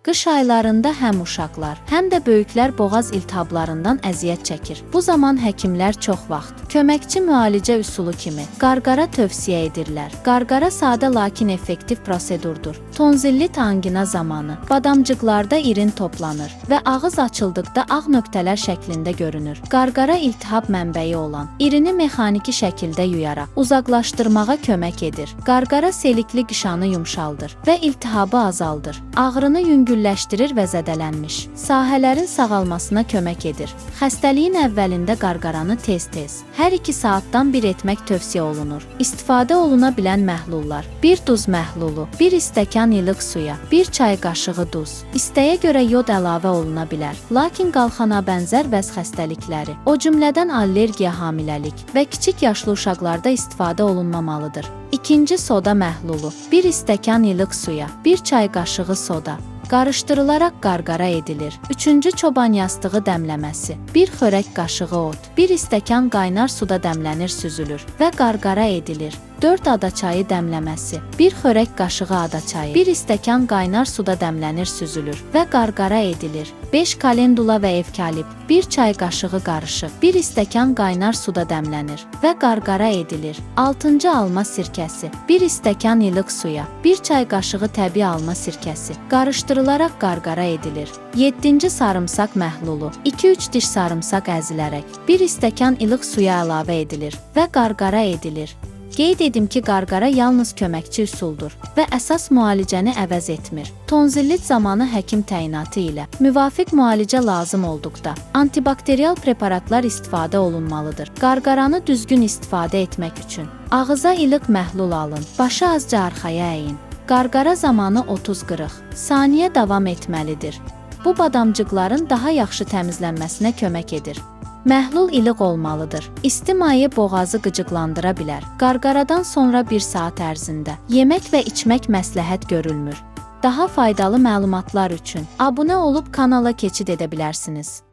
Qış aylarında həm uşaqlar, həm də böyüklər boğaz iltihablarından əziyyət çəkir. Bu zaman həkimlər çox vaxt köməkçi müalicə üsulu kimi qarqara tövsiyə edirlər. Qarqara sadə lakin effektiv prosedurdur. Tonzillit angina zamanı badamcıqlarda irin toplanır və ağız açıldıqda ağ nöqtələr şəklində görünür. Qarqara iltihab mənbəyi olan irini mexaniki şəkildə yuyaraq uzaqlaşdırmağa kömək edir. Qarqara selikli qışanı yumşaldır və iltihabı azaldır. Ağrını yüngülləşdirir və zədələnmiş sahələrin sağalmasına kömək edir. Xəstəliyin əvvəlində qarqaranı tez-tez, hər 2 saatdan bir etmək tövsiyə olunur. İstifadə oluna bilən məhlullar: 1 duz məhlulu, 1 stəkan ilıq suya, 1 çay qaşığı duz. İstəyə görə yod əlavə oluna bilər. Lakin qalxana bənzər vəz xəstəlikləri, o cümlədən allergiya, hamiləlik və kiçik yaşlı uşaqlarda istifadə olunmamalıdır. 2. soda məhlulu, 1 stəkan ilıq suya, 1 çay qaşığı soda qarışdırılaraq qarqara edilir. 3. çoban yastığı dəmləməsi, 1 xörək qaşığı ot, 1 stəkan qaynar suda dəmlənir, süzülür və qarqara edilir. 4 adaçayı dəmləməsi, 1 xörək qaşığı adaçayı, 1 stəkan qaynar suda dəmlənir, süzülür və qarqara edilir. 5 kalendula və evkalip, 1 çay qaşığı qarışıq, 1 stəkan qaynar suda dəmlənir və qarqara edilir. 6. alma sirkəsi, 1 stəkan ilıq suya, 1 çay qaşığı təbii alma sirkəsi qarışdırılaraq qarqara edilir. 7. sarımsaq məhlulu, 2-3 diş sarımsaq əzilərək 1 stəkan ilıq suya əlavə edilir və qarqara edilir. Qeyd edim ki, qarqara yalnız köməkçi üsuldur və əsas müalicəni əvəz etmir. Tonzillit zamanı həkim təyinatı ilə müvafiq müalicə lazım olduqda antibakterial preparatlar istifadə olunmalıdır. Qarqaranı düzgün istifadə etmək üçün ağıza ilıq məhlul alın, başı azca arxaya əyin. Qarqara zamanı 30-40 saniyə davam etməlidir. Bu badamcıqların daha yaxşı təmizlənməsinə kömək edir. Məhlul ilıq olmalıdır. İsti maye boğazı qıcıqlandıra bilər. Qarqaradan sonra 1 saat ərzində yemək və içmək məsləhət görülmür. Daha faydalı məlumatlar üçün abunə olub kanala keçid edə bilərsiniz.